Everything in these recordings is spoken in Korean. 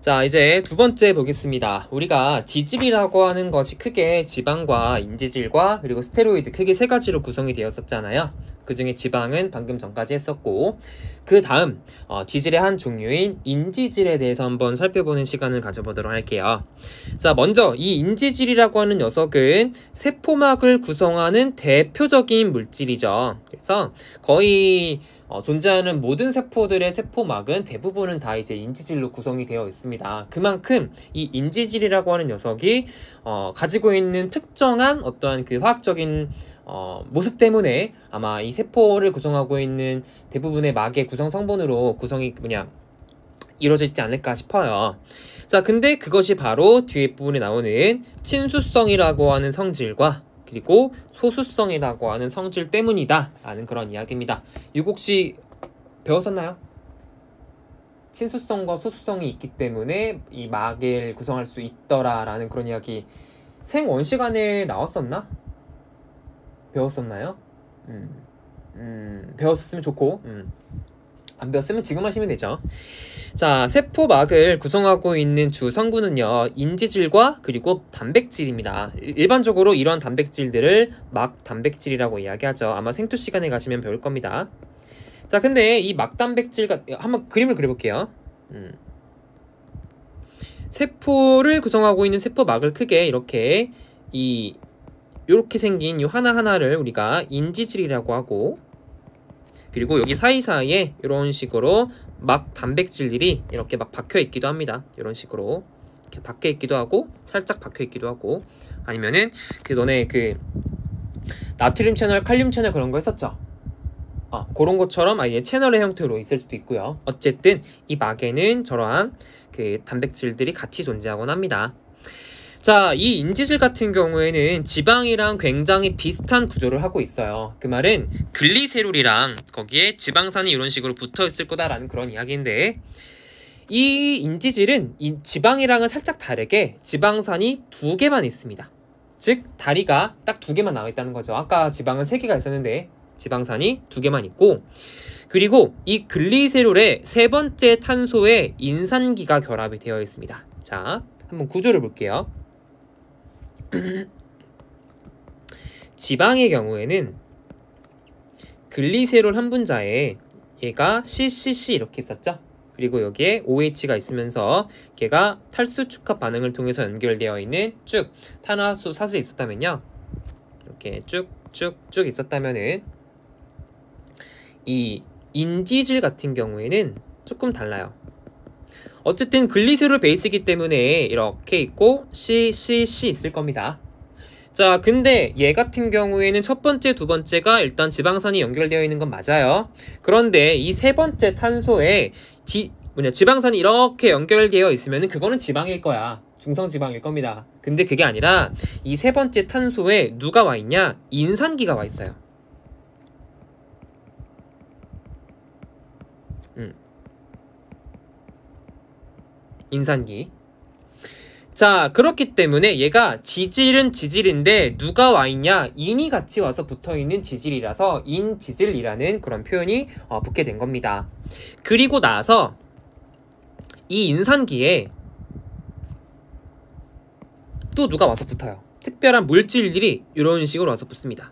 자, 이제 두 번째 보겠습니다. 우리가 지질이라고 하는 것이 크게 지방과 인지질과 그리고 스테로이드 크게 세 가지로 구성이 되었었잖아요. 그 중에 지방은 방금 전까지 했었고, 그 다음 지질의 한 종류인 인지질에 대해서 한번 살펴보는 시간을 가져보도록 할게요. 자, 먼저 이 인지질이라고 하는 녀석은 세포막을 구성하는 대표적인 물질이죠. 그래서 거의 존재하는 모든 세포들의 세포막은 대부분은 다 이제 인지질로 구성이 되어 있습니다. 그만큼 이 인지질이라고 하는 녀석이 가지고 있는 특정한 어떠한 그 화학적인 모습 때문에 아마 이 세포를 구성하고 있는 대부분의 막의 구성 성분으로 구성이 이루어져 있지 않을까 싶어요. 자, 근데 그것이 바로 뒤에 부분에 나오는 친수성이라고 하는 성질과 그리고 소수성이라고 하는 성질 때문이다 라는 그런 이야기입니다. 이거 혹시 배웠었나요? 친수성과 소수성이 있기 때문에 이 막을 구성할 수 있더라 라는 그런 이야기 생원 시간에 나왔었나? 배웠었나요? 배웠었으면 좋고 안 배웠으면 지금 하시면 되죠. 자, 세포막을 구성하고 있는 주 성분은요, 인지질과 그리고 단백질입니다. 일반적으로 이런 단백질들을 막 단백질이라고 이야기하죠. 아마 생투 시간에 가시면 배울 겁니다. 자, 근데 이 막 단백질 한번 그림을 그려볼게요. 세포를 구성하고 있는 세포막을 크게 이렇게 이렇게 생긴 이 하나하나를 우리가 인지질이라고 하고, 그리고 여기 사이사이에 이런 식으로 막 단백질들이 이렇게 막 박혀 있기도 합니다. 이런 식으로 이렇게 박혀 있기도 하고 살짝 박혀 있기도 하고, 아니면은 너네 나트륨 채널, 칼륨 채널 그런 거 했었죠? 그런 것처럼 아예 채널의 형태로 있을 수도 있고요. 어쨌든 이 막에는 저러한 단백질들이 같이 존재하곤 합니다. 자, 이 인지질 같은 경우에는 지방이랑 굉장히 비슷한 구조를 하고 있어요. 그 말은 글리세롤이랑 거기에 지방산이 이런 식으로 붙어 있을 거다라는 그런 이야기인데, 이 인지질은 이 지방이랑은 살짝 다르게 지방산이 2개만 있습니다. 즉 다리가 딱 2개만 나와 있다는 거죠. 아까 지방은 3개가 있었는데 지방산이 2개만 있고, 그리고 이 글리세롤의 세 번째 탄소에 인산기가 결합이 되어 있습니다. 자, 한번 구조를 볼게요. 지방의 경우에는 글리세롤 한 분자에 얘가 CCC 이렇게 있었죠. 그리고 여기에 OH가 있으면서 걔가 탈수 축합 반응을 통해서 연결되어 있는 쭉 탄화수 사슬이 있었다면요, 이렇게 쭉쭉쭉 있었다면은 이 인지질 같은 경우에는 조금 달라요. 어쨌든 글리세롤 베이스이기 때문에 이렇게 있고 CCC 있을 겁니다. 자, 근데 얘 같은 경우에는 첫 번째, 두 번째가 일단 지방산이 연결되어 있는 건 맞아요. 그런데 이 세 번째 탄소에 지방산이 이렇게 연결되어 있으면 그거는 지방일 거야. 중성지방일 겁니다. 근데 그게 아니라 이 세 번째 탄소에 누가 와 있냐? 인산기가 와 있어요. 인산기. 자, 그렇기 때문에 얘가 지질은 지질인데 누가 와 있냐? 인이 같이 와서 붙어 있는 지질이라서 인지질이라는 그런 표현이 붙게 된 겁니다. 그리고 나서 이 인산기에 또 누가 와서 붙어요. 특별한 물질들이 이런 식으로 와서 붙습니다.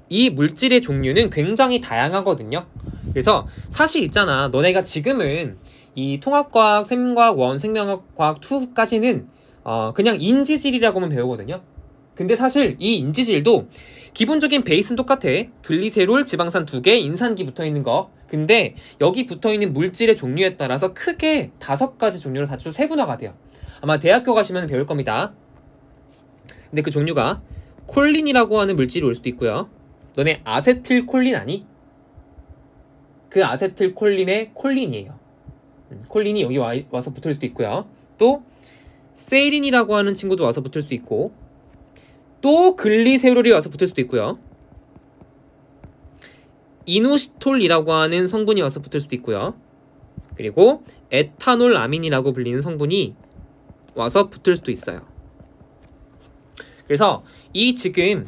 이 물질의 종류는 굉장히 다양하거든요. 그래서 사실 있잖아, 너네가 지금은 이 통합과학, 생명과학 1, 생명과학 2까지는 그냥 인지질이라고만 배우거든요. 근데 사실 이 인지질도 기본적인 베이스는 똑같아. 글리세롤, 지방산 2개, 인산기 붙어있는 거. 근데 여기 붙어있는 물질의 종류에 따라서 크게 5가지 종류로 다수 세분화가 돼요. 아마 대학교 가시면 배울 겁니다. 근데 그 종류가 콜린이라고 하는 물질이 올 수도 있고요. 너네 아세틸콜린 아니? 그 아세틸콜린의 콜린이에요. 콜린이 여기 와서 붙을 수도 있고요. 또 세린이라고 하는 친구도 와서 붙을 수 있고, 또 글리세롤이 와서 붙을 수도 있고요. 이노시톨이라고 하는 성분이 와서 붙을 수도 있고요. 그리고 에타놀아민이라고 불리는 성분이 와서 붙을 수도 있어요. 그래서 이 지금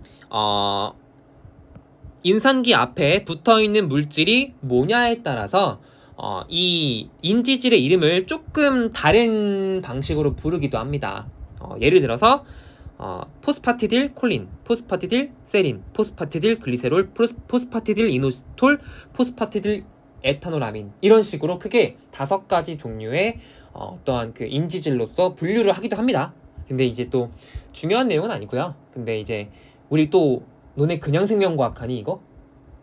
인산기 앞에 붙어있는 물질이 뭐냐에 따라서 이 인지질의 이름을 조금 다른 방식으로 부르기도 합니다. 예를 들어서 포스파티딜 콜린, 포스파티딜 세린, 포스파티딜 글리세롤, 포스파티딜 이노시톨, 포스파티딜 에타노라민, 이런 식으로 크게 5가지 종류의 어떠한 그 인지질로서 분류를 하기도 합니다. 근데 이제 또 중요한 내용은 아니고요. 근데 이제 우리 또 너네 그냥 생명과학 하니 이거?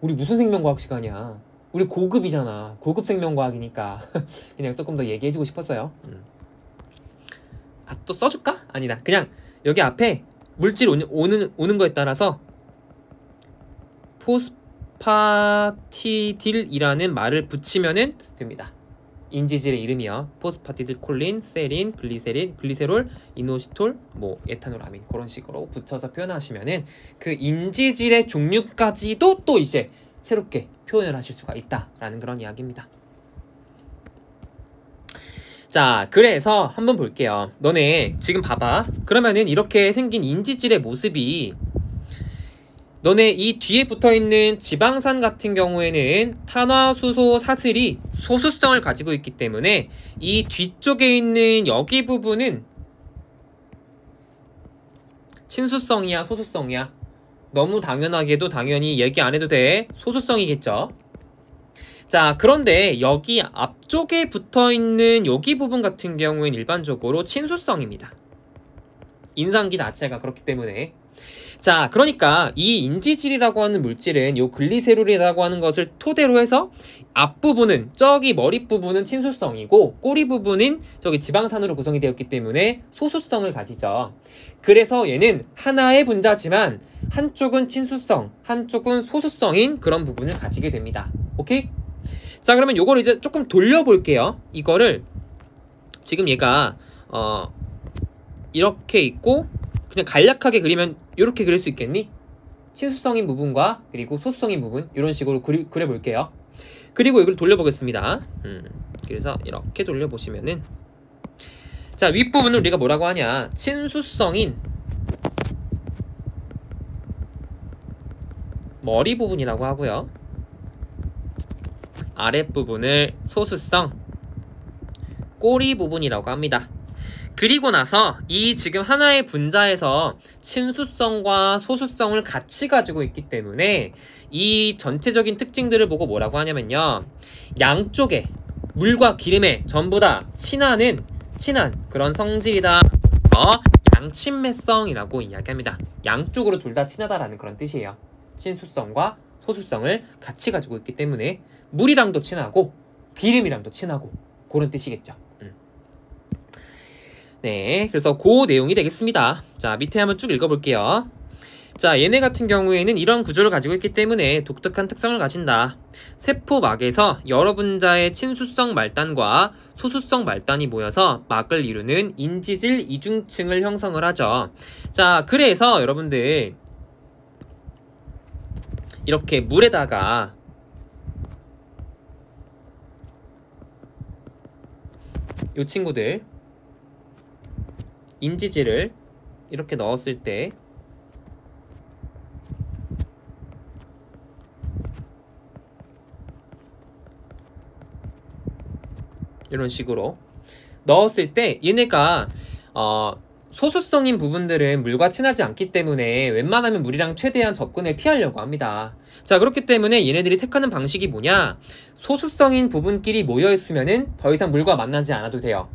우리 무슨 생명과학 시간이야? 우리 고급이잖아. 고급 생명과학이니까 그냥 조금 더 얘기해주고 싶었어요. 또 써줄까? 아니다. 그냥 여기 앞에 물질 오는 거에 따라서 포스파티딜이라는 말을 붙이면은 됩니다. 인지질의 이름이요. 포스파티딜 콜린, 세린, 글리세린, 글리세롤, 이노시톨, 뭐 에타노라민, 그런 식으로 붙여서 표현하시면은 그 인지질의 종류까지도 또 이제 새롭게 표현을 하실 수가 있다라는 그런 이야기입니다. 자, 그래서 한번 볼게요. 너네 지금 봐봐. 그러면은 이렇게 생긴 인지질의 모습이 너네 이 뒤에 붙어있는 지방산 같은 경우에는 탄화수소 사슬이 소수성을 가지고 있기 때문에 이 뒤쪽에 있는 여기 부분은 친수성이야, 소수성이야? 너무 당연하게도 당연히 얘기 안 해도 돼. 소수성이겠죠. 자, 그런데 여기 앞쪽에 붙어있는 여기 부분 같은 경우에는 일반적으로 친수성입니다. 인상기 자체가 그렇기 때문에. 자, 그러니까 이 인지질이라고 하는 물질은 요 글리세롤이라고 하는 것을 토대로 해서 앞부분은, 저기 머리 부분은 친수성이고 꼬리 부분은 저기 지방산으로 구성이 되었기 때문에 소수성을 가지죠. 그래서 얘는 하나의 분자지만 한쪽은 친수성, 한쪽은 소수성인 그런 부분을 가지게 됩니다. 오케이? 자, 그러면 요걸 이제 조금 돌려볼게요. 이거를 지금 얘가 이렇게 있고 그냥 간략하게 그리면 이렇게 그릴 수 있겠니? 친수성인 부분과 그리고 소수성인 부분, 이런 식으로 그려볼게요. 그리고 이걸 돌려보겠습니다. 그래서 이렇게 돌려보시면은, 자, 윗부분을 우리가 뭐라고 하냐? 친수성인 머리 부분이라고 하고요. 아랫부분을 소수성 꼬리 부분이라고 합니다. 그리고 나서 이 지금 하나의 분자에서 친수성과 소수성을 같이 가지고 있기 때문에 이 전체적인 특징들을 보고 뭐라고 하냐면요, 양쪽에 물과 기름에 전부 다 친한 그런 성질이다. 양친매성이라고 이야기합니다. 양쪽으로 둘 다 친하다라는 그런 뜻이에요. 친수성과 소수성을 같이 가지고 있기 때문에 물이랑도 친하고 기름이랑도 친하고 그런 뜻이겠죠. 네, 그래서 그 내용이 되겠습니다. 자, 밑에 한번 쭉 읽어볼게요. 자, 얘네 같은 경우에는 이런 구조를 가지고 있기 때문에 독특한 특성을 가진다. 세포막에서 여러 분자의 친수성 말단과 소수성 말단이 모여서 막을 이루는 인지질 이중층을 형성을 하죠. 자, 그래서 여러분들 이렇게 물에다가 이 친구들 인지질을 이렇게 넣었을 때 이런 식으로 넣었을 때 얘네가 소수성인 부분들은 물과 친하지 않기 때문에 웬만하면 물이랑 최대한 접근을 피하려고 합니다. 자, 그렇기 때문에 얘네들이 택하는 방식이 뭐냐? 소수성인 부분끼리 모여있으면은 더 이상 물과 만나지 않아도 돼요.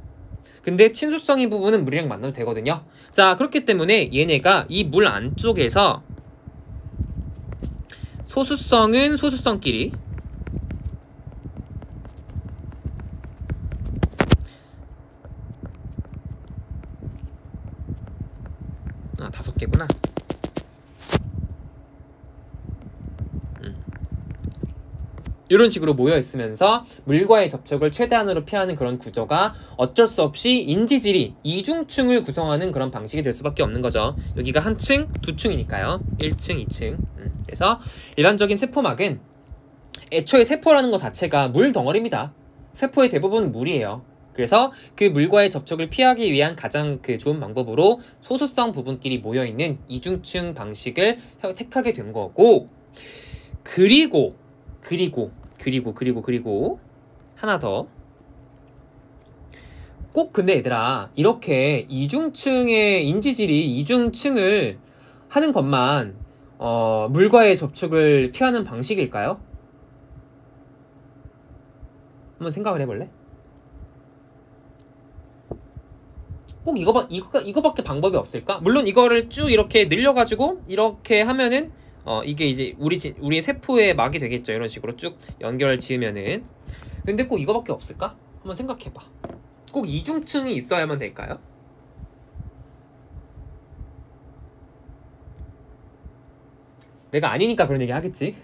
근데 친수성인 부분은 물이랑 만나도 되거든요. 자, 그렇기 때문에 얘네가 이 물 안쪽에서 소수성은 소수성끼리, 아, 5개구나. 이런 식으로 모여있으면서 물과의 접촉을 최대한으로 피하는 그런 구조가 어쩔 수 없이 인지질이 이중층을 구성하는 그런 방식이 될 수밖에 없는 거죠. 여기가 한 층, 두 층이니까요. 1층, 2층. 그래서 일반적인 세포막은 애초에 세포라는 것 자체가 물 덩어리입니다. 세포의 대부분은 물이에요. 그래서 그 물과의 접촉을 피하기 위한 가장 좋은 방법으로 소수성 부분끼리 모여있는 이중층 방식을 택하게 된 거고, 그리고 하나 더. 꼭 근데 얘들아, 이렇게 이중층의 인지질이 이중층을 하는 것만 물과의 접촉을 피하는 방식일까요? 한번 생각을 해볼래? 꼭 이거밖에 방법이 없을까? 물론 이거를 쭉 이렇게 늘려가지고 이렇게 하면은 이게 이제 우리 세포의 막이 되겠죠. 이런 식으로 쭉 연결 지으면은. 근데 꼭 이거밖에 없을까? 한번 생각해봐. 꼭 이중층이 있어야만 될까요? 내가 아니니까 그런 얘기 하겠지.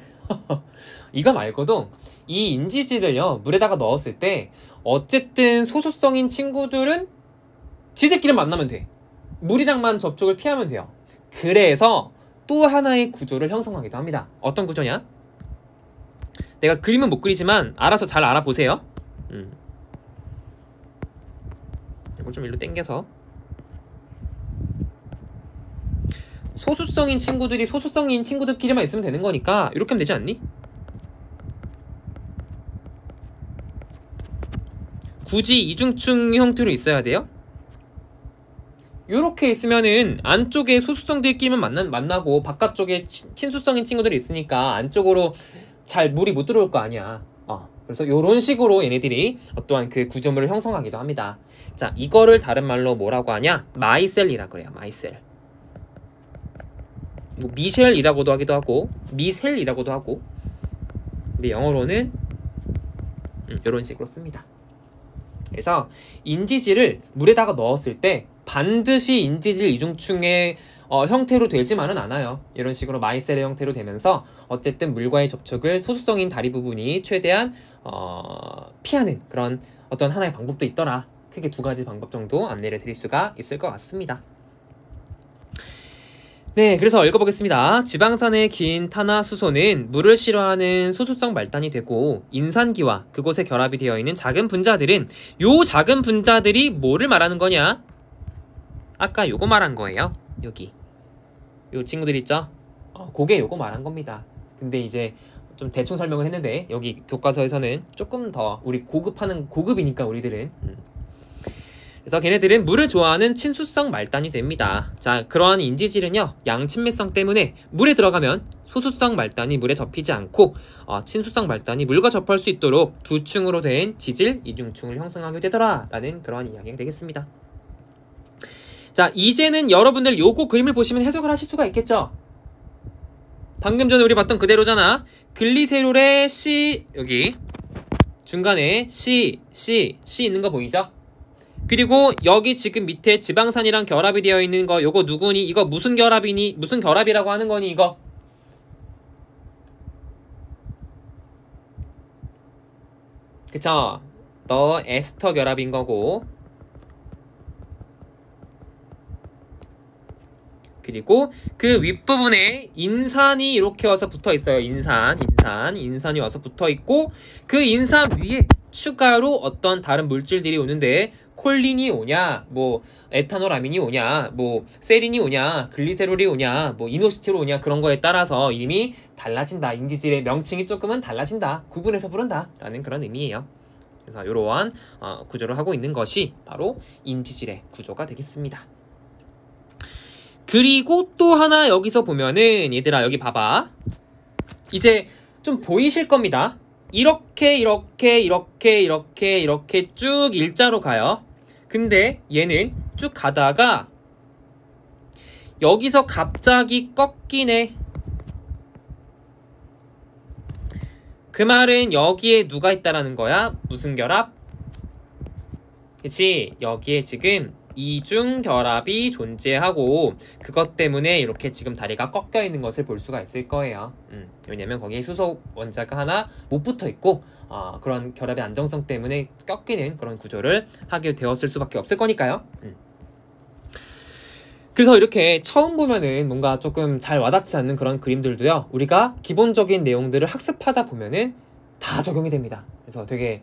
이거 말고도 이 인지질을요 물에다가 넣었을 때 어쨌든 소수성인 친구들은 지들끼리 만나면 돼. 물이랑만 접촉을 피하면 돼요. 그래서 또 하나의 구조를 형성하기도 합니다. 어떤 구조냐? 내가 그림은 못 그리지만 알아서 잘 알아보세요. 이걸 좀 일로 당겨서. 소수성인 친구들이 소수성인 친구들끼리만 있으면 되는 거니까 이렇게 하면 되지 않니? 굳이 이중층 형태로 있어야 돼요? 이렇게 있으면은 안쪽에 소수성들끼리만 만나고 바깥쪽에 친수성인 친구들이 있으니까 안쪽으로 잘 물이 못 들어올 거 아니야. 그래서 이런 식으로 얘네들이 어떠한 그 구조물을 형성하기도 합니다. 자, 이거를 다른 말로 뭐라고 하냐? 마이셀이라고 그래요. 마이셀. 뭐 미셸이라고도 하기도 하고 미셀이라고도 하고. 근데 영어로는 이런 식으로 씁니다. 그래서 인지질을 물에다가 넣었을 때 반드시 인지질 이중층의 형태로 되지만은 않아요. 이런 식으로 마이셀의 형태로 되면서 어쨌든 물과의 접촉을 소수성인 다리 부분이 최대한 피하는 그런 어떤 하나의 방법도 있더라. 크게 두 가지 방법 정도 안내를 드릴 수가 있을 것 같습니다. 네, 그래서 읽어보겠습니다. 지방산의 긴 탄화수소는 물을 싫어하는 소수성 말단이 되고 인산기와 그곳에 결합이 되어 있는 작은 분자들은 요 작은 분자들이 뭐를 말하는 거냐? 아까 요거 말한 거예요. 여기 요 친구들 있죠? 그게 요거 말한 겁니다. 근데 이제 좀 대충 설명을 했는데 여기 교과서에서는 조금 더 우리 고급이니까 우리들은 그래서 걔네들은 물을 좋아하는 친수성 말단이 됩니다. 자, 그러한 인지질은요 양친매성 때문에 물에 들어가면 소수성 말단이 물에 접히지 않고 친수성 말단이 물과 접할 수 있도록 두 층으로 된 지질 이중층을 형성하게 되더라 라는 그러한 이야기가 되겠습니다. 자, 이제는 여러분들 요거 그림을 보시면 해석을 하실 수가 있겠죠? 방금 전에 우리 봤던 그대로잖아. 글리세롤의 C 여기 중간에 C 있는 거 보이죠? 그리고 여기 지금 밑에 지방산이랑 결합이 되어 있는 거 요거 누구니? 이거 무슨 결합이니? 무슨 결합이라고 하는 거니 이거? 그쵸? 너 에스터 결합인 거고 그리고 그 윗부분에 인산이 이렇게 와서 붙어 있어요. 인산이 와서 붙어 있고 그 인산 위에 추가로 어떤 다른 물질들이 오는데 콜린이 오냐, 뭐 에탄올아민이 오냐, 뭐 세린이 오냐, 글리세롤이 오냐, 뭐 이노시티로 오냐 그런 거에 따라서 이름이 달라진다. 인지질의 명칭이 조금은 달라진다. 구분해서 부른다 라는 그런 의미예요. 그래서 이러한 구조를 하고 있는 것이 바로 인지질의 구조가 되겠습니다. 그리고 또 하나 여기서 보면은 얘들아 여기 봐봐. 이제 좀 보이실 겁니다. 이렇게 쭉 일자로 가요. 근데 얘는 쭉 가다가 여기서 갑자기 꺾이네. 그 말은 여기에 누가 있다라는 거야? 무슨 결합? 그치? 여기에 지금 이중 결합이 존재하고 그것 때문에 이렇게 지금 다리가 꺾여 있는 것을 볼 수가 있을 거예요. 왜냐면 거기에 수소 원자가 하나 못 붙어 있고 그런 결합의 안정성 때문에 꺾이는 그런 구조를 하게 되었을 수밖에 없을 거니까요. 그래서 이렇게 처음 보면은 뭔가 조금 잘 와닿지 않는 그런 그림들도요 우리가 기본적인 내용들을 학습하다 보면은 다 적용이 됩니다. 그래서 되게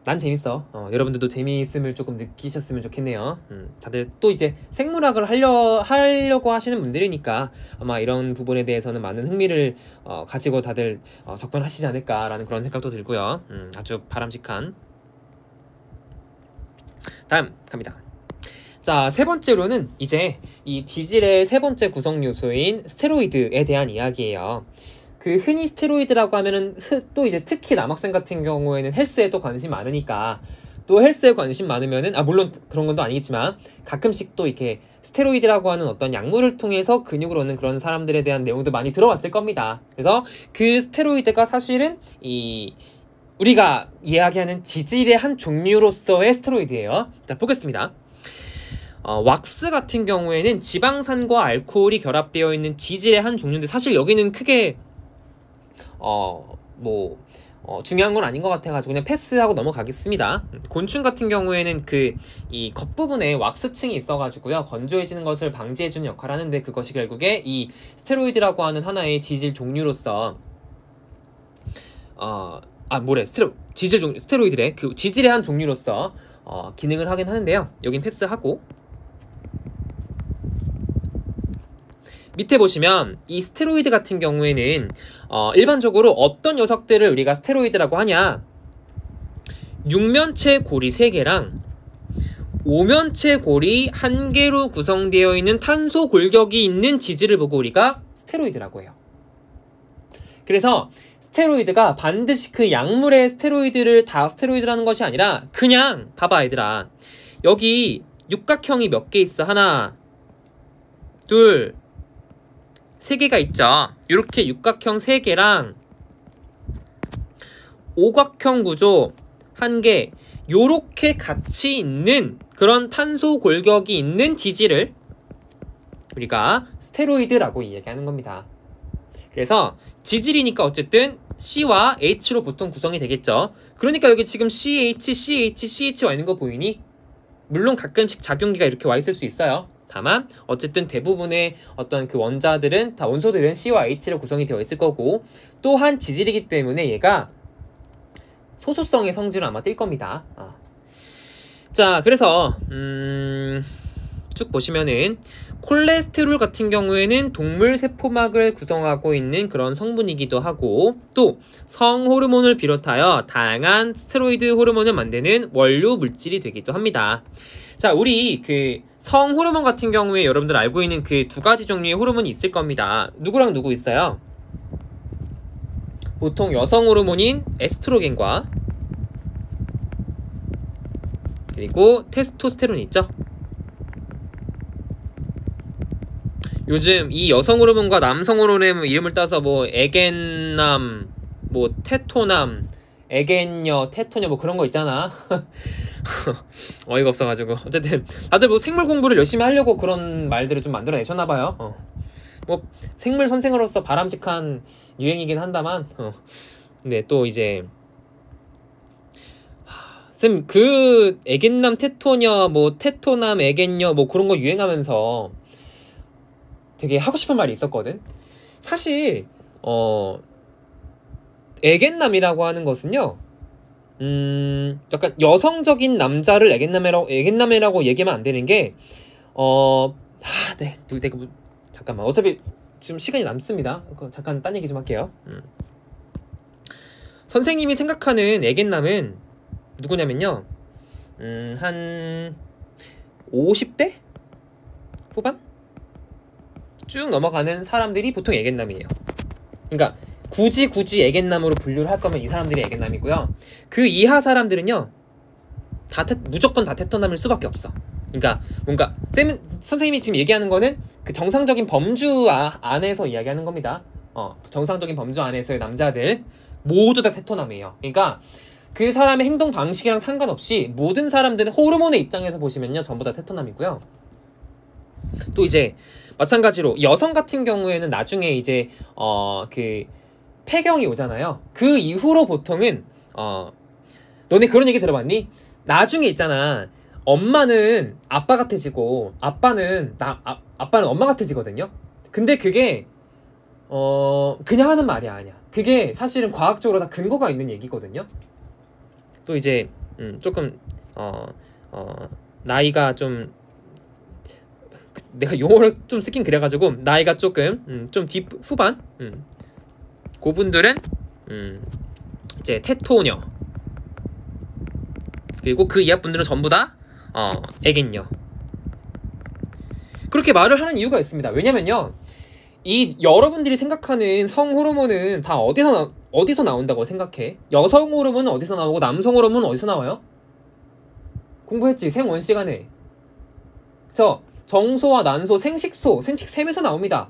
난 재밌어. 여러분들도 재미있음을 조금 느끼셨으면 좋겠네요. 다들 또 이제 생물학을 하려고 하시는 분들이니까 아마 이런 부분에 대해서는 많은 흥미를 가지고 다들 접근하시지 않을까라는 그런 생각도 들고요. 아주 바람직한. 다음 갑니다. 자, 세 번째로는 이제 이 지질의 세 번째 구성 요소인 스테로이드에 대한 이야기예요. 그 흔히 스테로이드라고 하면은 또 이제 특히 남학생 같은 경우에는 헬스에 또 관심 많으니까 또 헬스에 관심 많으면은 물론 그런 건 또 아니겠지만 가끔씩 또 이렇게 스테로이드라고 하는 어떤 약물을 통해서 근육을 얻는 그런 사람들에 대한 내용도 많이 들어왔을 겁니다. 그래서 그 스테로이드가 사실은 우리가 이야기하는 지질의 한 종류로서의 스테로이드예요. 자, 보겠습니다. 왁스 같은 경우에는 지방산과 알코올이 결합되어 있는 지질의 한 종류인데 사실 여기는 크게 중요한 건 아닌 것 같아가지고 그냥 패스하고 넘어가겠습니다. 곤충 같은 경우에는 이 겉부분에 왁스층이 있어가지고요, 건조해지는 것을 방지해주는 역할을 하는데 그것이 결국에 이 스테로이드라고 하는 하나의 지질 종류로서 스테로이드래. 그 지질의 한 종류로서 기능을 하긴 하는데요. 여긴 패스하고 밑에 보시면 이 스테로이드 같은 경우에는 일반적으로 어떤 녀석들을 우리가 스테로이드라고 하냐, 6면체 고리 3개랑 5면체 고리 1개로 구성되어 있는 탄소 골격이 있는 지질을 보고 우리가 스테로이드라고 해요. 그래서 스테로이드가 반드시 그 약물의 스테로이드를 다 스테로이드라는 것이 아니라 그냥 봐봐 얘들아, 여기 육각형이 몇 개 있어? 하나, 둘, 3개가 있죠. 이렇게 육각형 3개랑 오각형 구조 1개, 요렇게 같이 있는 그런 탄소 골격이 있는 지질을 우리가 스테로이드라고 이야기하는 겁니다. 그래서 지질이니까 어쨌든 C와 H로 보통 구성이 되겠죠. 그러니까 여기 지금 CH, CH, CH 와 있는 거 보이니? 물론 가끔씩 작용기가 이렇게 와 있을 수 있어요. 다만 어쨌든 대부분의 어떤 그 원소들은 C와 H로 구성이 되어 있을 거고, 또한 지질이기 때문에 얘가 소수성의 성질을 아마 띌 겁니다. 자, 그래서 쭉 보시면은 콜레스테롤 같은 경우에는 동물 세포막을 구성하고 있는 그런 성분이기도 하고, 또 성호르몬을 비롯하여 다양한 스테로이드 호르몬을 만드는 원료 물질이 되기도 합니다. 자, 우리 그 성호르몬 같은 경우에 여러분들 알고 있는 그 2가지 종류의 호르몬이 있을 겁니다. 누구랑 누구 있어요? 보통 여성 호르몬인 에스트로겐과 그리고 테스토스테론이 있죠. 요즘 이 여성 호르몬과 남성 호르몬의 이름을 따서 뭐 에겐남, 뭐 테토남, 에겐녀, 테토녀 뭐 그런 거 있잖아. 어이가 없어가지고 어쨌든 다들 뭐 생물 공부를 열심히 하려고 그런 말들을 좀 만들어내셨나봐요. 뭐 생물 선생으로서 바람직한 유행이긴 한다만 근데 또 이제 쌤, 그 에겐남, 테토녀, 뭐 테토남, 에겐녀 뭐 그런 거 유행하면서 되게 하고 싶은 말이 있었거든. 사실 에겐남이라고 하는 것은요, 약간 여성적인 남자를 에겐남이라고 얘기하면 안 되는 게, 내가 잠깐만, 어차피 지금 시간이 남습니다. 잠깐 딴 얘기 좀 할게요. 선생님이 생각하는 에겐남은 누구냐면요, 한 50대 후반 쭉 넘어가는 사람들이 보통 에겐남이에요. 그러니까 굳이 에겐남으로 분류를 할 거면 이 사람들이 에겐남이고요. 그 이하 사람들은요, 무조건 다 테토남일 수밖에 없어. 그러니까 뭔가 선생님이 지금 얘기하는 거는 그 정상적인 범주 안에서 이야기하는 겁니다. 정상적인 범주 안에서의 남자들 모두 다 테토남이에요. 그러니까 그 사람의 행동 방식이랑 상관없이 모든 사람들은 호르몬의 입장에서 보시면요, 전부 다 테토남이고요. 또 이제 마찬가지로 여성 같은 경우에는 나중에 이제 그 폐경이 오잖아요. 그 이후로 보통은 너네 그런 얘기 들어봤니? 나중에 있잖아, 엄마는 아빠 같아지고 아빠는 엄마 같아지거든요. 근데 그게 그냥 하는 말이 아니야. 그게 사실은 과학적으로 다 근거가 있는 얘기거든요. 또 이제 조금 나이가 좀 내가 용어를 좀 쓰긴 그래가지고 나이가 조금 좀 후반 그분들은 이제 테토녀, 그리고 그 이하 분들은 전부 다 애견녀. 그렇게 말을 하는 이유가 있습니다. 왜냐면요, 이 여러분들이 생각하는 성 호르몬은 다 어디서 나온다고 생각해? 여성 호르몬은 어디서 나오고 남성 호르몬은 어디서 나와요? 공부했지, 생원 시간에. 정소와 난소, 생식소, 생식샘에서 나옵니다.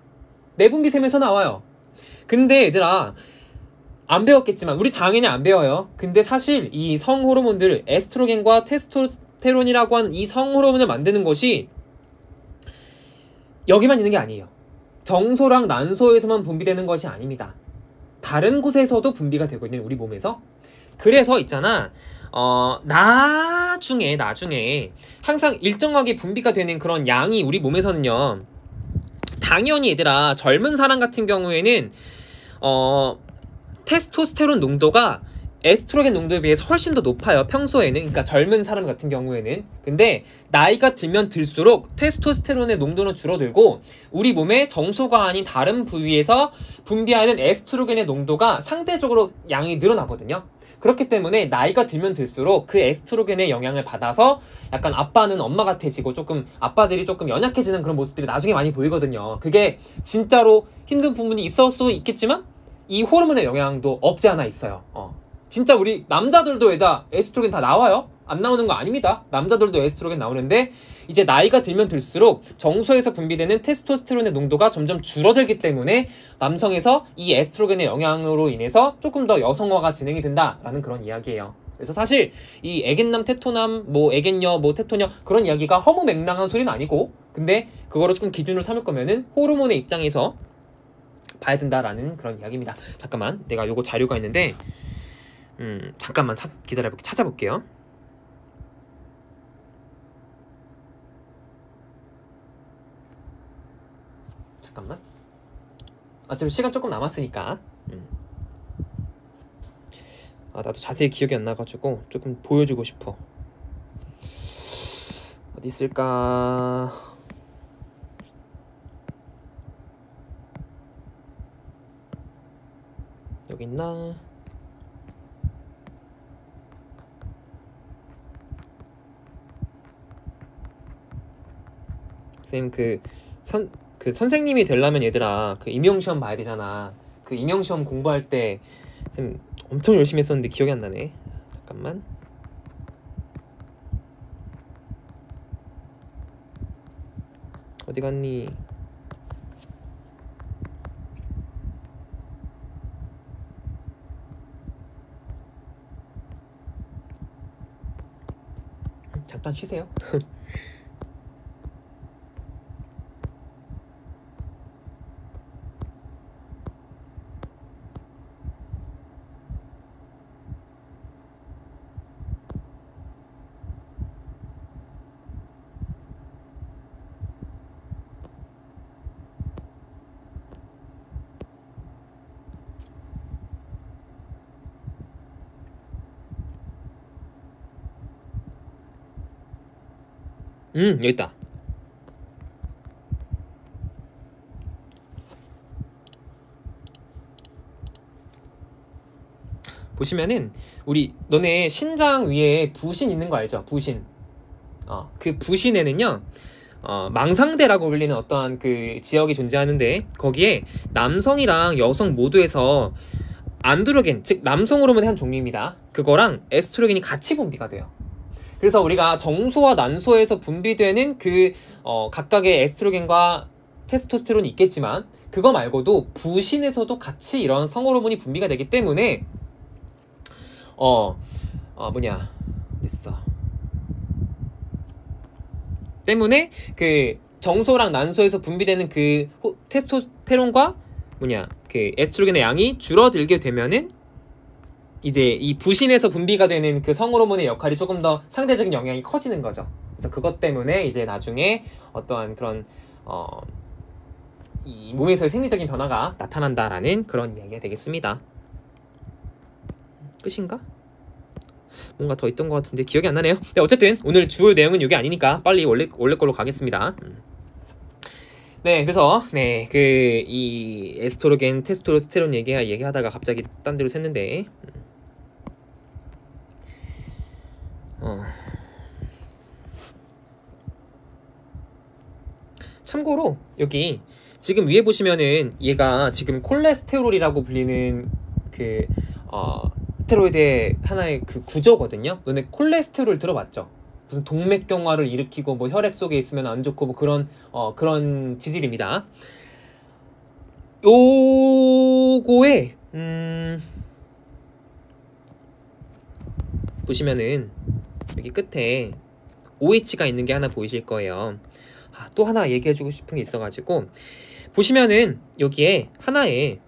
내분비샘에서 나와요. 근데 얘들아, 안 배웠겠지만 우리 장인이 안 배워요. 근데 사실 이 성 호르몬들, 에스트로겐과 테스토스테론이라고 하는 이 성 호르몬을 만드는 것이 여기만 있는 게 아니에요. 정소랑 난소에서만 분비되는 것이 아닙니다. 다른 곳에서도 분비가 되거든요, 우리 몸에서. 그래서 있잖아, 나중에 항상 일정하게 분비가 되는 그런 양이 우리 몸에서는요, 당연히 얘들아, 젊은 사람 같은 경우에는 테스토스테론 농도가 에스트로겐 농도에 비해서 훨씬 더 높아요, 평소에는. 그러니까 젊은 사람 같은 경우에는. 근데 나이가 들면 들수록 테스토스테론의 농도는 줄어들고 우리 몸의 정소가 아닌 다른 부위에서 분비하는 에스트로겐의 농도가 상대적으로 양이 늘어나거든요. 그렇기 때문에 나이가 들면 들수록 그 에스트로겐의 영향을 받아서 약간 아빠는 엄마 같아지고 조금 아빠들이 조금 연약해지는 그런 모습들이 나중에 많이 보이거든요. 그게 진짜로 힘든 부분이 있을 수 있겠지만 이 호르몬의 영향도 없지 않아 있어요. 진짜 우리 남자들도 에스트로겐 다 나와요? 안 나오는 거 아닙니다. 남자들도 에스트로겐 나오는데 이제 나이가 들면 들수록 정소에서 분비되는 테스토스테론의 농도가 점점 줄어들기 때문에 남성에서 이 에스트로겐의 영향으로 인해서 조금 더 여성화가 진행이 된다라는 그런 이야기예요. 그래서 사실 이 애견남, 테토남, 애견녀, 테토녀 그런 이야기가 허무맹랑한 소리는 아니고, 근데 그거를 조금 기준으로 삼을 거면은 호르몬의 입장에서 봐야 된다라는 그런 이야기입니다. 잠깐만, 내가 요거 자료가 있는데 잠깐만 기다려볼게요. 찾아볼게요. 잠깐만. 지금 시간 조금 남았으니까. 나도 자세히 기억이 안 나가지고 조금 보여주고 싶어. 어디 있을까? 여기 있나? 쌤, 그 선생님이 되려면 얘들아, 그 임용시험 봐야 되잖아. 그 임용시험 공부할 때 쌤 엄청 열심히 했었는데 기억이 안 나네. 잠깐만. 어디 갔니? 잠깐 쉬세요. 여기 있다. 보시면은 너네 신장 위에 부신 있는 거 알죠? 부신. 그 부신에는요, 망상대라고 불리는 어떠한 그 지역이 존재하는데, 거기에 남성이랑 여성 모두에서 안드로겐, 즉 남성 호르몬의 한 종류입니다. 그거랑 에스트로겐이 같이 분비가 돼요. 그래서 우리가 정소와 난소에서 분비되는 각각의 에스트로겐과 테스토스테론이 있겠지만, 그거 말고도 부신에서도 같이 이런 성호르몬이 분비가 되기 때문에 때문에 그 정소랑 난소에서 분비되는 그 테스토스테론과 그 에스트로겐의 양이 줄어들게 되면은 이제 이 부신에서 분비가 되는 그 성호르몬의 역할이 조금 더 상대적인 영향이 커지는 거죠. 그래서 그것 때문에 이제 나중에 어떠한 그런 이 몸에서의 생리적인 변화가 나타난다라는 그런 이야기가 되겠습니다. 끝인가? 뭔가 더 있던 것 같은데 기억이 안 나네요. 네, 어쨌든 오늘 주요 내용은 이게 아니니까 빨리 원래 걸로 가겠습니다. 네, 그래서 네, 그 이 에스트로겐, 테스토스테론 얘기하다가 갑자기 딴 데로 샜는데 참고로 여기 지금 위에 보시면은 얘가 지금 콜레스테롤이라고 불리는 그 스테로이드의 하나의 그 구조거든요. 너네 콜레스테롤 들어봤죠? 무슨 동맥경화를 일으키고 뭐 혈액 속에 있으면 안 좋고 뭐 그런 지질입니다. 요거에 보시면은 여기 끝에 OH가 있는 게 하나 보이실 거예요. 또 하나 얘기해주고 싶은 게 있어가지고 보시면은 여기에 하나의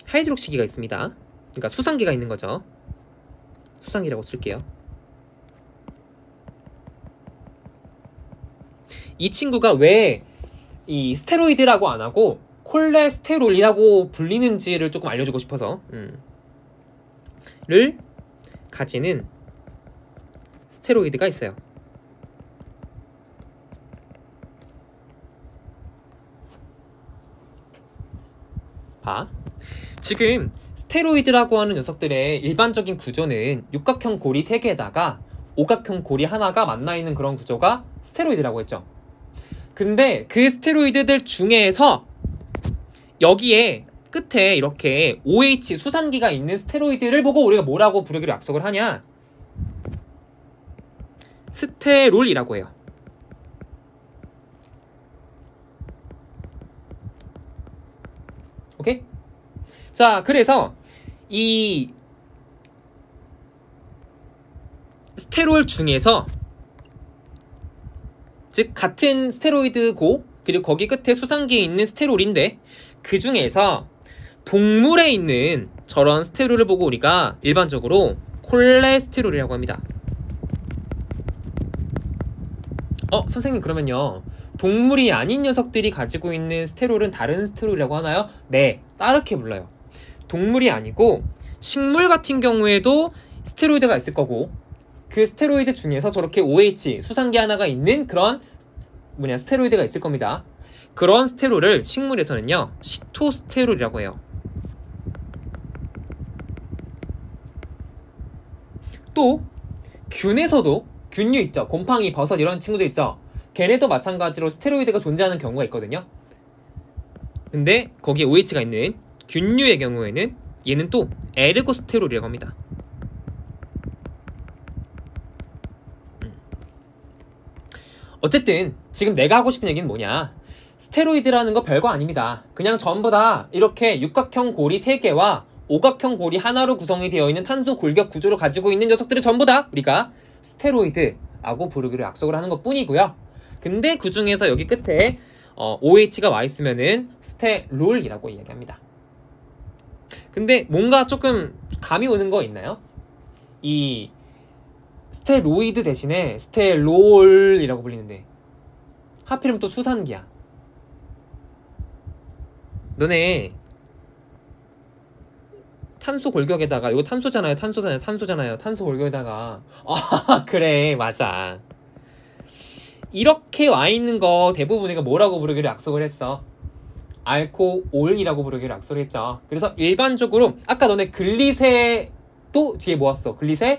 하이드록시기가 있습니다. 그러니까 수상기가 있는 거죠. 수상기라고 쓸게요. 이 친구가 왜 이 스테로이드라고 안 하고 콜레스테롤이라고 불리는지를 조금 알려주고 싶어서 를 가지는 스테로이드가 있어요. 봐. 지금 스테로이드라고 하는 녀석들의 일반적인 구조는 육각형 고리 3개에다가 오각형 고리 하나가 만나 있는 그런 구조가 스테로이드라고 했죠. 근데 그 스테로이드들 중에서 여기에 끝에 이렇게 OH 수산기가 있는 스테로이드를 보고 우리가 뭐라고 부르기로 약속을 하냐? 스테롤이라고 해요. 오케이? 자, 그래서 이 스테롤 중에서 즉 같은 스테로이드고 그리고 거기 끝에 수상기에 있는 스테롤인데 그 중에서 동물에 있는 저런 스테롤을 보고 우리가 일반적으로 콜레스테롤이라고 합니다. 선생님 그러면요 동물이 아닌 녀석들이 가지고 있는 스테롤은 다른 스테롤이라고 하나요? 네, 따르게 불러요. 동물이 아니고 식물 같은 경우에도 스테로이드가 있을 거고 그 스테로이드 중에서 저렇게 OH 수상기 하나가 있는 그런 스테로이드가 있을 겁니다. 그런 스테롤을 식물에서는요 시토스테롤이라고 해요. 또 균에서도 균류 있죠. 곰팡이, 버섯 이런 친구들 있죠. 걔네도 마찬가지로 스테로이드가 존재하는 경우가 있거든요. 근데 거기에 OH가 있는 균류의 경우에는 얘는 또 에르고스테롤이라고 합니다. 어쨌든 지금 내가 하고 싶은 얘기는 뭐냐, 스테로이드라는 거 별거 아닙니다. 그냥 전부 다 이렇게 육각형 고리 3개와 오각형 고리 하나로 구성이 되어 있는 탄소 골격 구조를 가지고 있는 녀석들을 전부 다 우리가 스테로이드라고 부르기로 약속을 하는 것 뿐이고요. 근데 그 중에서 여기 끝에 OH가 와 있으면은 스테롤이라고 이야기합니다. 근데 뭔가 조금 감이 오는 거 있나요? 이 스테로이드 대신에 스테롤이라고 불리는데 하필이면 또 수산기야. 너네 탄소 골격에다가 이거 탄소잖아요. 탄소 골격에다가 그래 맞아. 이렇게 와 있는 거 대부분 우리가 뭐라고 부르기로 약속을 했어? 알코올이라고 부르기로 약속을 했죠. 그래서 일반적으로 아까 너네 글리세도 뒤에 뭐 왔어? 글리세롤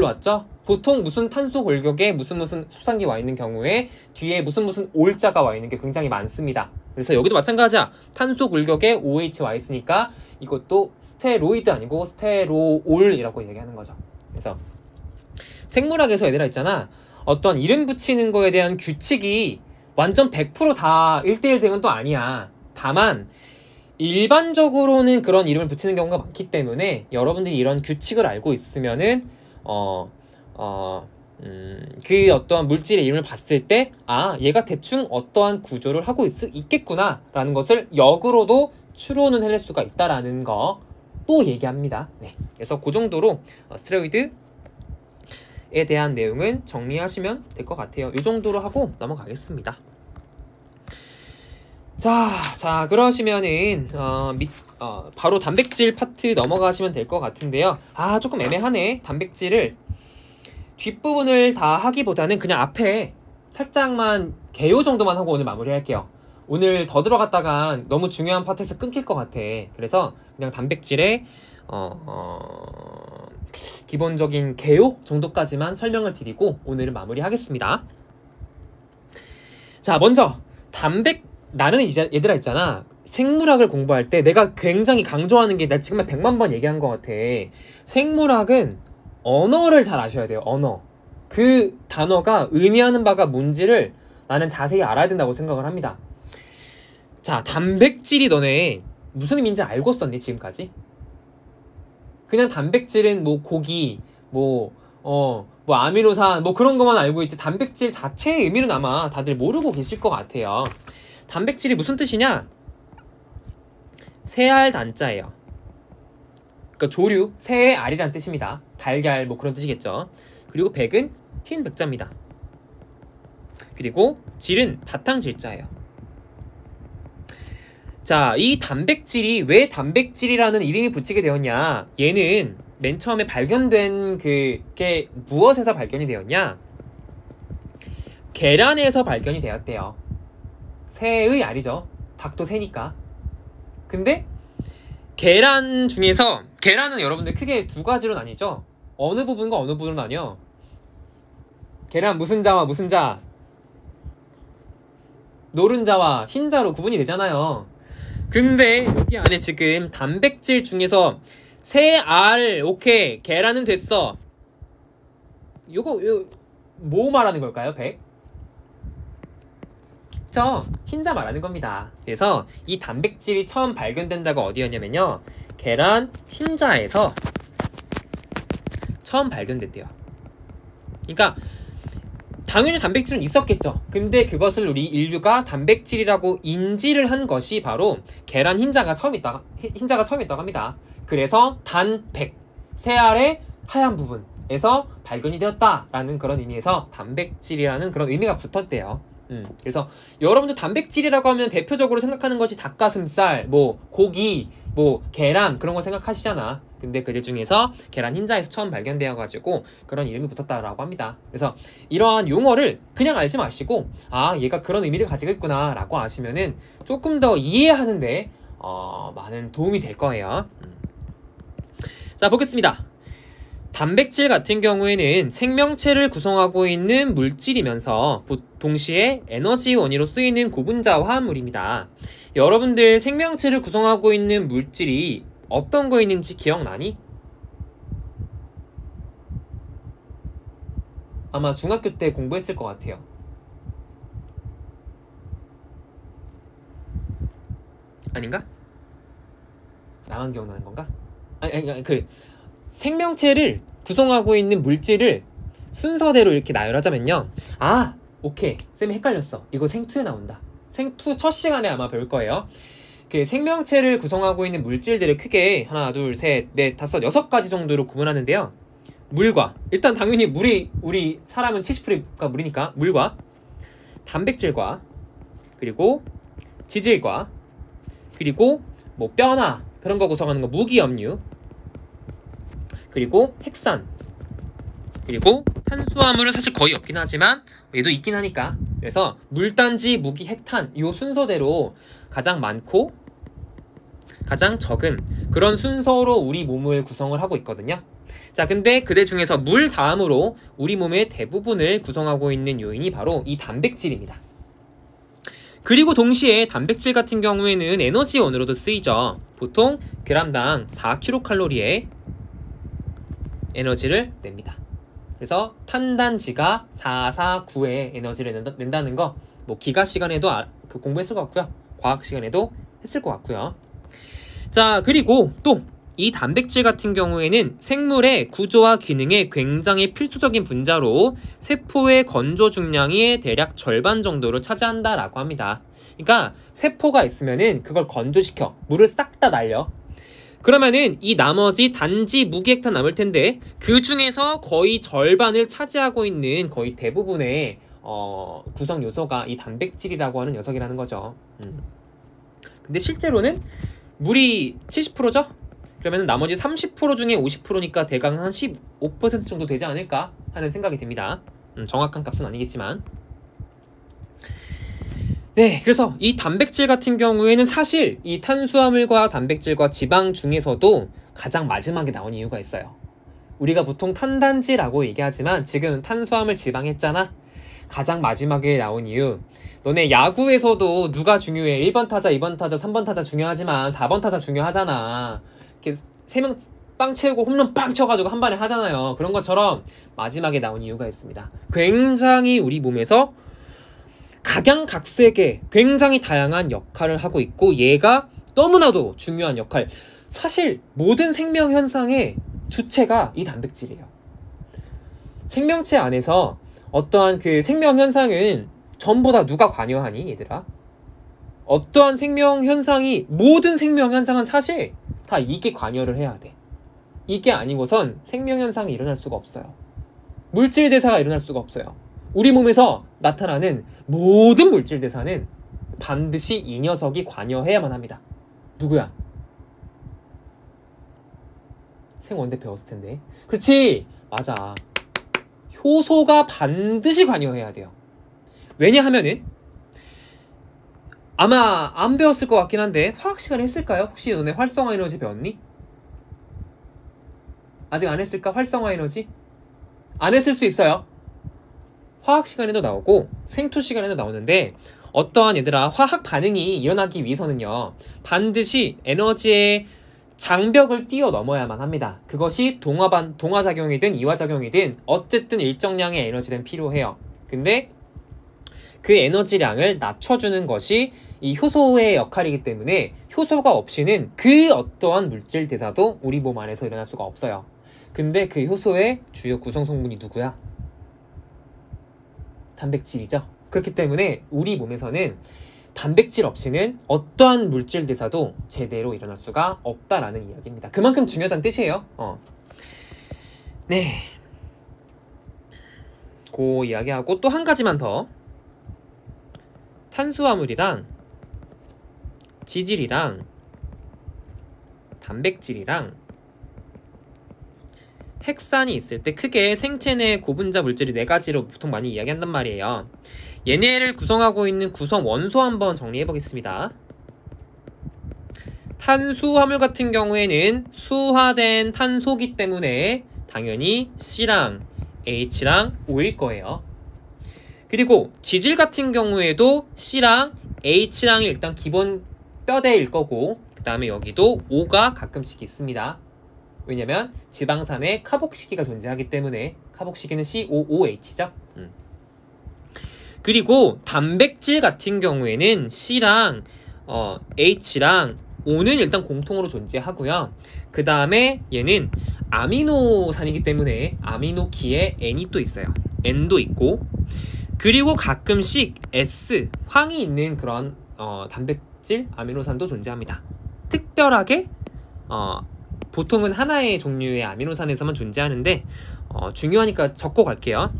왔죠? 보통 무슨 탄소 골격에 무슨 수산기 와 있는 경우에 뒤에 무슨 올자가 와 있는 게 굉장히 많습니다. 그래서 여기도 마찬가지야. 탄소 골격에 OH 와 있으니까 이것도 스테로이드 아니고 스테롤이라고 얘기하는 거죠. 그래서 생물학에서 얘들아 있잖아. 어떤 이름 붙이는 거에 대한 규칙이 완전 100% 다 1대1 되는 또 아니야. 다만 일반적으로는 그런 이름을 붙이는 경우가 많기 때문에 여러분들이 이런 규칙을 알고 있으면은 그 어떠한 물질의 이름을 봤을 때 얘가 대충 어떠한 구조를 하고 있겠구나 라는 것을 역으로도 추론은 해낼 수가 있다라는 거 또 얘기합니다. 네. 그래서 그 정도로 스테로이드에 대한 내용은 정리하시면 될 것 같아요. 이 정도로 하고 넘어가겠습니다. 자 그러시면은 바로 단백질 파트 넘어가시면 될 것 같은데요. 조금 애매하네. 단백질을 뒷부분을 다 하기보다는 그냥 앞에 살짝만 개요 정도만 하고 오늘 마무리할게요. 오늘 더 들어갔다가 너무 중요한 파트에서 끊길 것 같아. 그래서 그냥 단백질의 기본적인 개요 정도까지만 설명을 드리고 오늘은 마무리하겠습니다. 자, 먼저 나는 이제 얘들아 있잖아. 생물학을 공부할 때 내가 굉장히 강조하는 게 나 지금 100만 번 얘기한 것 같아. 생물학은 언어를 잘 아셔야 돼요. 언어. 그 단어가 의미하는 바가 뭔지를 나는 자세히 알아야 된다고 생각을 합니다. 자, 단백질이 너네 무슨 의미인지 알고 썼니 지금까지? 그냥 단백질은 뭐 고기, 뭐 아미노산 뭐 그런 것만 알고 있지 단백질 자체의 의미는 아마 다들 모르고 계실 것 같아요. 단백질이 무슨 뜻이냐? 새알 단자예요. 그러니까 조류, 새의 알이란 뜻입니다. 달걀 뭐 그런 뜻이겠죠. 그리고 백은 흰 백자입니다. 그리고 질은 바탕질자예요. 자, 이 단백질이 왜 단백질이라는 이름이 붙이게 되었냐? 얘는 맨 처음에 발견된 그게 무엇에서 발견이 되었냐? 계란에서 발견이 되었대요. 새의 알이죠. 닭도 새니까. 근데 계란 중에서 계란은 여러분들 크게 두 가지로 나뉘죠. 어느 부분과 어느 부분으로 나뉘어? 계란 무슨 자와 무슨 자? 노른자와 흰자로 구분이 되잖아요. 근데 여기 안에 지금 단백질 중에서 새알, 오케이, 계란은 됐어. 요거 뭐 말하는 걸까요? 백? 흰자 말하는 겁니다. 그래서 이 단백질이 처음 발견된 데가 어디였냐면요, 계란 흰자에서 처음 발견됐대요. 그러니까 당연히 단백질은 있었겠죠. 근데 그것을 우리 인류가 단백질이라고 인지를 한 것이 바로 계란 흰자가 처음 있다고 합니다. 그래서 단백, 새알의 하얀 부분에서 발견이 되었다라는 그런 의미에서 단백질이라는 그런 의미가 붙었대요. 그래서 여러분들 단백질이라고 하면 대표적으로 생각하는 것이 닭가슴살, 뭐 고기, 뭐 계란 그런 거 생각하시잖아. 근데 그들 중에서 계란 흰자에서 처음 발견되어가지고 그런 이름이 붙었다라고 합니다. 그래서 이러한 용어를 그냥 알지 마시고 얘가 그런 의미를 가지고 있구나 라고 아시면은 조금 더 이해하는데 많은 도움이 될 거예요. 자, 보겠습니다. 단백질 같은 경우에는 생명체를 구성하고 있는 물질이면서 동시에 에너지 원인으로 쓰이는 고분자 화합물입니다. 여러분들 생명체를 구성하고 있는 물질이 어떤 거 있는지 기억나니? 아마 중학교 때 공부했을 것 같아요. 아닌가? 나만 기억나는 건가? 아니 그 생명체를 구성하고 있는 물질을 순서대로 이렇게 나열하자면요. 오케이. 쌤이 헷갈렸어. 이거 생투에 나온다. 생투 첫 시간에 아마 배울 거예요. 그 생명체를 구성하고 있는 물질들을 크게 하나, 둘, 셋, 넷, 다섯, 6가지 정도로 구분하는데요. 물과, 일단 당연히 우리 사람은 70%가 물이니까 물과 단백질과 그리고 지질과 그리고 뭐 뼈나 그런 거 구성하는 거 무기염류 그리고 핵산 그리고 탄수화물은 사실 거의 없긴 하지만 얘도 있긴 하니까 그래서 물단지, 무기, 핵탄 이 순서대로 가장 많고 가장 적은 그런 순서로 우리 몸을 구성을 하고 있거든요. 자, 근데 그들 중에서 물 다음으로 우리 몸의 대부분을 구성하고 있는 요인이 바로 이 단백질입니다. 그리고 동시에 단백질 같은 경우에는 에너지원으로도 쓰이죠. 보통 그람당 4kcal의 에너지를 냅니다. 그래서 탄단지가 449의 에너지를 낸다는 거 뭐 기가 시간에도 공부했을 것 같고요. 과학 시간에도 했을 것 같고요. 자, 그리고 또 이 단백질 같은 경우에는 생물의 구조와 기능에 굉장히 필수적인 분자로 세포의 건조 중량의 대략 절반 정도를 차지한다라고 합니다. 그러니까 세포가 있으면은 그걸 건조시켜 물을 싹 다 날려. 그러면은 이 나머지 단지 무기핵탄 남을 텐데 그 중에서 거의 절반을 차지하고 있는 거의 대부분의 구성 요소가 이 단백질이라고 하는 녀석이라는 거죠. 근데 실제로는 물이 70%죠? 그러면 나머지 30% 중에 50%니까 대강 한 15% 정도 되지 않을까 하는 생각이 듭니다. 정확한 값은 아니겠지만. 네, 그래서 이 단백질 같은 경우에는 사실 이 탄수화물과 단백질과 지방 중에서도 가장 마지막에 나온 이유가 있어요. 우리가 보통 탄단지라고 얘기하지만 지금 탄수화물 지방 했잖아. 가장 마지막에 나온 이유, 너네 야구에서도 누가 중요해? 1번 타자, 2번 타자, 3번 타자 중요하지만 4번 타자 중요하잖아. 이렇게 3명 빵 채우고 홈런 빵 쳐가지고 한 번에 하잖아요. 그런 것처럼 마지막에 나온 이유가 있습니다. 굉장히 우리 몸에서 각양각색의 굉장히 다양한 역할을 하고 있고, 얘가 너무나도 중요한 역할. 사실 모든 생명 현상의 주체가 이 단백질이에요. 생명체 안에서 어떠한 그 생명 현상은 전부 다 누가 관여하니, 얘들아? 어떠한 생명 현상이, 모든 생명 현상은 사실 다 이게 관여를 해야 돼. 이게 아니고선 생명 현상이 일어날 수가 없어요. 물질 대사가 일어날 수가 없어요. 우리 몸에서 나타나는 모든 물질 대사는 반드시 이 녀석이 관여해야만 합니다. 누구야? 생원대 배웠을 텐데. 그렇지, 맞아. 효소가 반드시 관여해야 돼요. 왜냐하면은 아마 안 배웠을 것 같긴 한데 화학 시간에 했을까요? 혹시 너네 활성화 에너지 배웠니? 아직 안 했을까? 활성화 에너지? 안 했을 수 있어요. 화학 시간에도 나오고 생투 시간에도 나오는데, 어떠한 얘들아 화학 반응이 일어나기 위해서는요 반드시 에너지의 장벽을 뛰어넘어야만 합니다. 그것이 동화작용이든 이화작용이든 어쨌든 일정량의 에너지는 필요해요. 근데 그 에너지량을 낮춰주는 것이 이 효소의 역할이기 때문에 효소가 없이는 그 어떠한 물질 대사도 우리 몸 안에서 일어날 수가 없어요. 근데 그 효소의 주요 구성 성분이 누구야? 단백질이죠. 그렇기 때문에 우리 몸에서는 단백질 없이는 어떠한 물질 대사도 제대로 일어날 수가 없다라는 이야기입니다. 그만큼 중요하다는 뜻이에요. 네, 그 이야기하고 또 한 가지만 더. 탄수화물이랑 지질이랑 단백질이랑 핵산이 있을 때 크게 생체 내 고분자 물질이 4가지로 보통 많이 이야기한단 말이에요. 얘네를 구성하고 있는 구성 원소 한번 정리해 보겠습니다. 탄수화물 같은 경우에는 수화된 탄소기 때문에 당연히 C랑 H랑 O일 거예요. 그리고 지질 같은 경우에도 C랑 H랑이 일단 기본 뼈대일 거고, 그 다음에 여기도 O가 가끔씩 있습니다. 왜냐면 지방산에 카복시기가 존재하기 때문에 카복시기는 COOH죠. 그리고 단백질 같은 경우에는 C랑 H랑 O는 일단 공통으로 존재하고요. 그 다음에 얘는 아미노산이기 때문에 아미노키에 N이 또 있어요. N도 있고, 그리고 가끔씩 S, 황이 있는 그런 단백질, 아미노산도 존재합니다. 특별하게 보통은 하나의 종류의 아미노산에서만 존재하는데 중요하니까 적고 갈게요.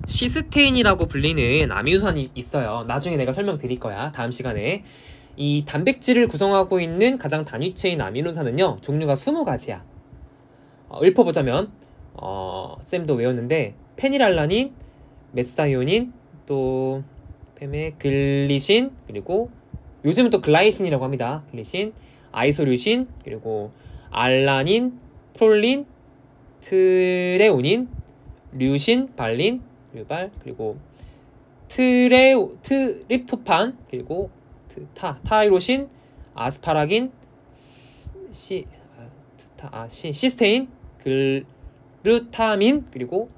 시스테인이라고 불리는 아미노산이 있어요. 나중에 내가 설명드릴 거야, 다음 시간에. 이 단백질을 구성하고 있는 가장 단위체인 아미노산은요 종류가 20가지야. 읊어보자면 쌤도 외웠는데 페닐알라닌, 메사이오닌, 또 글리신, 그리고 요즘은 또 글라이신이라고 합니다. 글리신, 아이소류신, 그리고 알라닌, 폴린, 트레오닌, 류신, 발린, 류발, 그리고 트리프판, 그리고 타이로신, 아스파라긴, 시스테인, 글루타민, 그리고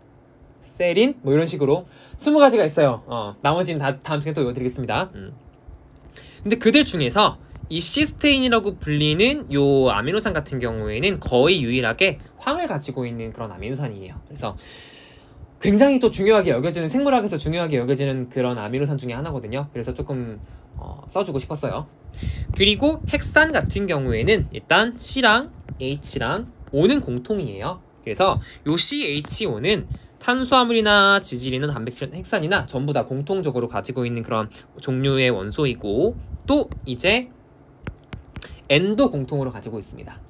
세린, 뭐 이런 식으로 20가지가 있어요. 나머지는 다 다음 시간에 또 외워드리겠습니다. 근데 그들 중에서 이 시스테인이라고 불리는 요 아미노산 같은 경우에는 거의 유일하게 황을 가지고 있는 그런 아미노산이에요. 그래서 굉장히 또 중요하게 여겨지는, 생물학에서 중요하게 여겨지는 그런 아미노산 중에 하나거든요. 그래서 조금 써주고 싶었어요. 그리고 핵산 같은 경우에는 일단 C랑 H랑 O는 공통이에요. 그래서 요 CHO는 탄수화물이나 지질이나 단백질, 핵산이나 전부 다 공통적으로 가지고 있는 그런 종류의 원소이고, 또 이제 N도 공통으로 가지고 있습니다.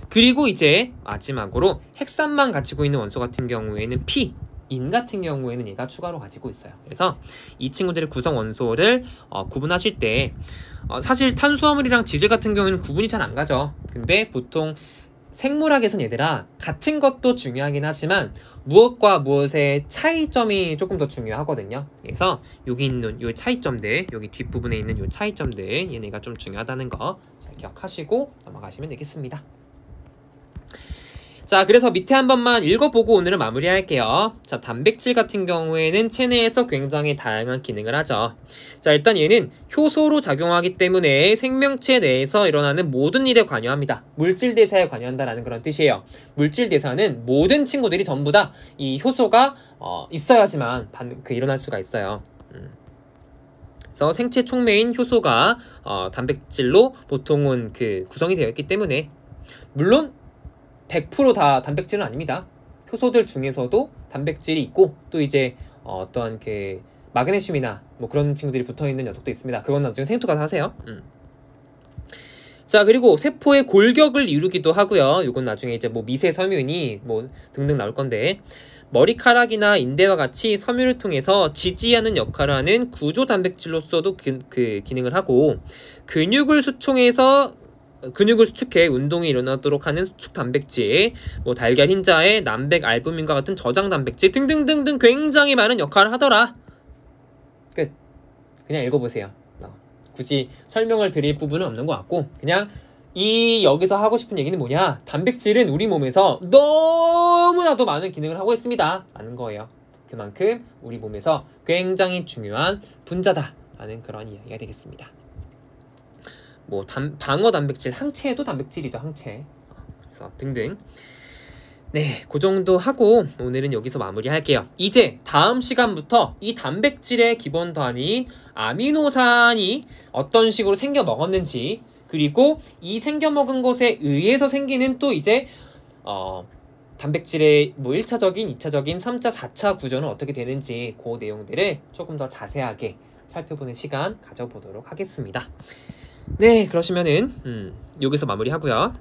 그리고 이제 마지막으로 핵산만 가지고 있는 원소 같은 경우에는 P, 인 같은 경우에는 얘가 추가로 가지고 있어요. 그래서 이 친구들의 구성 원소를 구분하실 때 사실 탄수화물이랑 지질 같은 경우에는 구분이 잘 안 가죠. 근데 보통 생물학에선 얘들아 같은 것도 중요하긴 하지만 무엇과 무엇의 차이점이 조금 더 중요하거든요. 그래서 여기 있는 요 차이점들, 여기 뒷부분에 있는 요 차이점들 얘네가 좀 중요하다는 거 잘 기억하시고 넘어가시면 되겠습니다. 자, 그래서 밑에 한 번만 읽어보고 오늘은 마무리할게요. 자, 단백질 같은 경우에는 체내에서 굉장히 다양한 기능을 하죠. 자, 일단 얘는 효소로 작용하기 때문에 생명체 내에서 일어나는 모든 일에 관여합니다. 물질 대사에 관여한다라는 그런 뜻이에요. 물질 대사는 모든 친구들이 전부 다 이 효소가 있어야지만 일어날 수가 있어요. 그래서 생체 촉매인 효소가 단백질로 보통은 구성이 되어 있기 때문에 물론 100% 다 단백질은 아닙니다. 효소들 중에서도 단백질이 있고 또 이제 어떠한 마그네슘이나 뭐 그런 친구들이 붙어있는 녀석도 있습니다. 그건 나중에 생투 가서 하세요. 자, 그리고 세포의 골격을 이루기도 하고요. 이건 나중에 이제 뭐 미세 섬유니 뭐 등등 나올 건데 머리카락이나 인대와 같이 섬유를 통해서 지지하는 역할을 하는 구조 단백질로서도 기능을 하고 근육을 수축해 운동이 일어나도록 하는 수축 단백질, 뭐 달걀 흰자에 남백 알부민과 같은 저장 단백질 등등등등 굉장히 많은 역할을 하더라. 끝. 그냥 읽어보세요. 굳이 설명을 드릴 부분은 없는 것 같고 그냥 여기서 하고 싶은 얘기는 뭐냐, 단백질은 우리 몸에서 너무나도 많은 기능을 하고 있습니다 라는 거예요. 그만큼 우리 몸에서 굉장히 중요한 분자다 라는 그런 이야기가 되겠습니다. 뭐 방어 단백질, 항체도 단백질이죠. 항체. 그래서 등등. 네, 그 정도 하고 오늘은 여기서 마무리할게요. 이제 다음 시간부터 이 단백질의 기본 단위인 아미노산이 어떤 식으로 생겨 먹었는지, 그리고 이 생겨 먹은 것에 의해서 생기는 또 이제 단백질의 뭐 1차적인, 2차적인, 3차, 4차 구조는 어떻게 되는지 그 내용들을 조금 더 자세하게 살펴보는 시간 가져보도록 하겠습니다. 네, 그러시면은 여기서 마무리하고요.